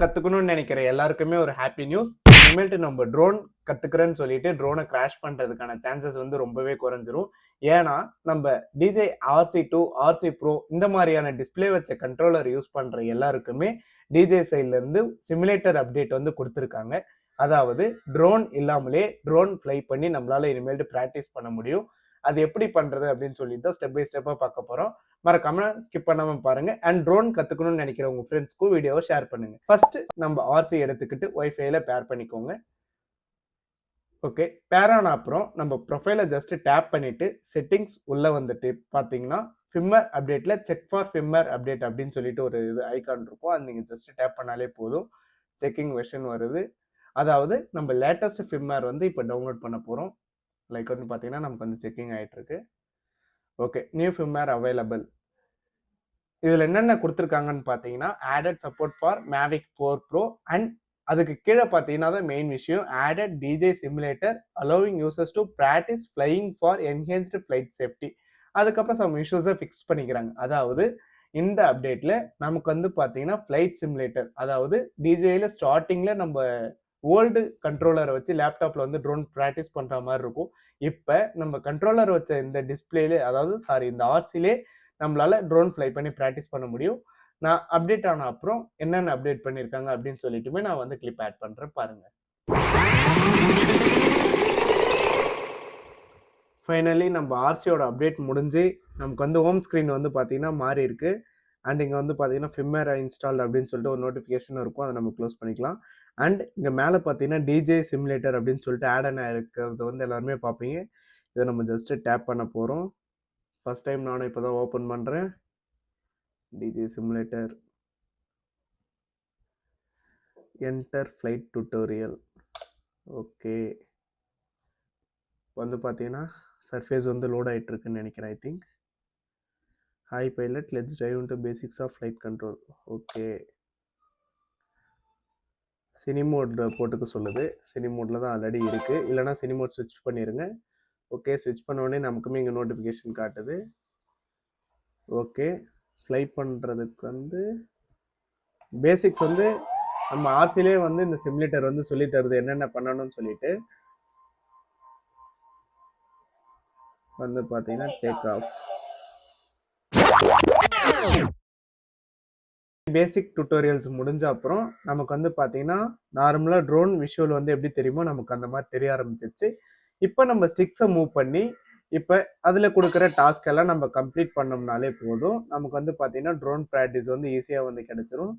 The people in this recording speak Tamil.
கத்துக்கணும்னு நினைக்கிற எல்லாருக்குமே ஒரு ஹாப்பி நியூஸ். இனிமேல்ட்டு நம்ம ட்ரோன் கத்துக்கிறேன்னு சொல்லிட்டு ட்ரோனை கிராஷ் பண்றதுக்கான சான்சஸ் வந்து ரொம்பவே குறைஞ்சிரும். ஏன்னா நம்ம DJI RC2 RC Pro இந்த மாதிரியான டிஸ்பிளே வச்ச கண்ட்ரோலர் யூஸ் பண்ற எல்லாருக்குமே DJI சைட்ல இருந்து சிமுலேட்டர் அப்டேட் வந்து கொடுத்துருக்காங்க. அதாவது ட்ரோன் இல்லாமலே ட்ரோன் ஃப்ளை பண்ணி நம்மளால இனிமேல்ட்டு பிராக்டிஸ் பண்ண முடியும். அது எப்படி பண்றது அப்படின்னு சொல்லிட்டு ஸ்டெப் பை ஸ்டெப்பா பார்க்க போறோம். மறக்காம ஸ்கிப் பண்ணாம பாருங்க. அண்ட் ட்ரோன் கத்துக்கணும்னு நினைக்கிற உங்க ஃப்ரெண்ட்ஸ்க்கும் வீடியோவை ஷேர் பண்ணுங்க. ஃபர்ஸ்ட் நம்ம RC எடுத்துக்கிட்டு வைஃபைல பேர் பண்ணிக்கோங்க. ஓகே, பேர் ஆன அப்புறம் நம்ம ப்ரொஃபைலை ஜஸ்ட் டேப் பண்ணிட்டு செட்டிங்ஸ் உள்ள வந்துட்டு பார்த்தீங்கன்னா ஃபிம்மர் அப்டேட்ல செக் ஃபார் ஃபிம்மர் அப்டேட் அப்படின்னு சொல்லிட்டு ஒரு இது ஐகான் இருக்கும். அது நீங்க ஜஸ்ட் டேப் பண்ணாலே போதும். செக்கிங் வெர்ஷன் வருது. அதாவது நம்ம லேட்டஸ்ட் ஃபிம்மர் வந்து இப்போ டவுன்லோட் பண்ண போறோம். லைக் வந்து பார்த்தீங்கன்னா நமக்கு வந்து செக்கிங் ஆயிட்டு இருக்கு. Okay, new firmware available. இதில் என்னென்ன கொடுத்துருக்காங்கன்னு பார்த்தீங்கன்னா added support for Mavic 4 Pro and அதுக்கு கீழே பார்த்தீங்கன்னா தான் மெயின் விஷயம் added DJI simulator allowing users to practice flying for enhanced flight safety. அதுக்கப்புறம் சம் இஷ்யூஸை ஃபிக்ஸ் பண்ணிக்கிறாங்க. அதாவது இந்த அப்டேட்டில் நமக்கு வந்து பார்த்தீங்கன்னா ஃப்ளைட் சிமுலேட்டர், அதாவது DJIல ஸ்டார்டிங்கில் நம்ம ஓல்டு கண்ட்ரோலரை வச்சு லேப்டாப்பில் வந்து ட்ரோன் ப்ராக்டிஸ் பண்ணுற மாதிரி இருக்கும். இப்போ நம்ம கண்ட்ரோலர் வச்ச இந்த டிஸ்பிளேலே, அதாவது இந்த RCலே நம்மளால ட்ரோன் ஃப்ளை பண்ணி ப்ராக்டிஸ் பண்ண முடியும். நான் அப்டேட் ஆன அப்புறம் என்னென்ன அப்டேட் பண்ணியிருக்காங்க அப்படின்னு சொல்லிட்டுமே நான் வந்து கிளிப் ஆட் பண்ணுறேன் பாருங்க. ஃபைனலி நம்ம RCயோட அப்டேட் முடிஞ்சு நமக்கு வந்து ஹோம் ஸ்க்ரீன் வந்து பார்த்தீங்கன்னா மாறி இருக்கு. அண்ட் இங்கே வந்து பார்த்தீங்கன்னா ஃபிம்மர் இன்ஸ்டால்ட் அப்படின்னு சொல்லிட்டு ஒரு நோட்டிஃபிகேஷன் இருக்கும். அதை நம்ம க்ளோஸ் பண்ணிக்கலாம். அண்ட் இங்கே மேலே பார்த்தீங்கன்னா DJI சிமுலேட்டர் அப்படின்னு சொல்லிட்டு ஆட் ஆன இருக்கிறது வந்து எல்லாருமே பார்ப்பீங்க. இதை நம்ம ஜஸ்ட் டேப் பண்ண போகிறோம். ஃபர்ஸ்ட் டைம் நானும் இப்போ தான் ஓப்பன் பண்ணுறேன். DJI simulator enter flight tutorial. Okay, வந்து பார்த்தீங்கன்னா சர்ஃபேஸ் வந்து லோட் ஆகிட்டு இருக்குன்னு நினைக்கிறேன். I think hi pilot let's dive into basics of flight control. Okay, cine mode போட்டுக்க சொல்லுது. சினி மோடில் தான் ஆல்ரெடி இருக்குது. இல்லைனா சினி மோட் ஸ்விட்ச் பண்ணிடுங்க. ஓகே, ஸ்விட்ச் பண்ண உடனே நமக்குமே இங்கே நோட்டிஃபிகேஷன் காட்டுது. ஓகே, ஃப்ளை பண்ணுறதுக்கு வந்து பேசிக்ஸ் வந்து நம்ம RCலே வந்து இந்த சிமுலேட்டர் வந்து சொல்லி தருது என்னென்ன பண்ணணும்னு சொல்லிட்டு. வந்து பார்த்தீங்கன்னா டேக் ஆஃப் பேசிக் டியூட்டோரியல்ஸ் முடிஞ்ச அப்புறம் நமக்கு வந்து பார்த்தீங்கன்னா நார்மலாக ட்ரோன் விஷுவல் வந்து எப்படி தெரியுமோ நமக்கு அந்த மாதிரி தெரிய ஆரம்பிச்சிச்சு. இப்போ நம்ம ஸ்டிக்ஸை மூவ் பண்ணி இப்போ அதில் கொடுக்குற டாஸ்க் எல்லாம் நம்ம கம்ப்ளீட் பண்ணோம்னாலே போதும். நமக்கு வந்து பார்த்தீங்கன்னா ட்ரோன் ப்ராக்டிஸ் வந்து ஈஸியாக வந்து கிடைச்சிரும்.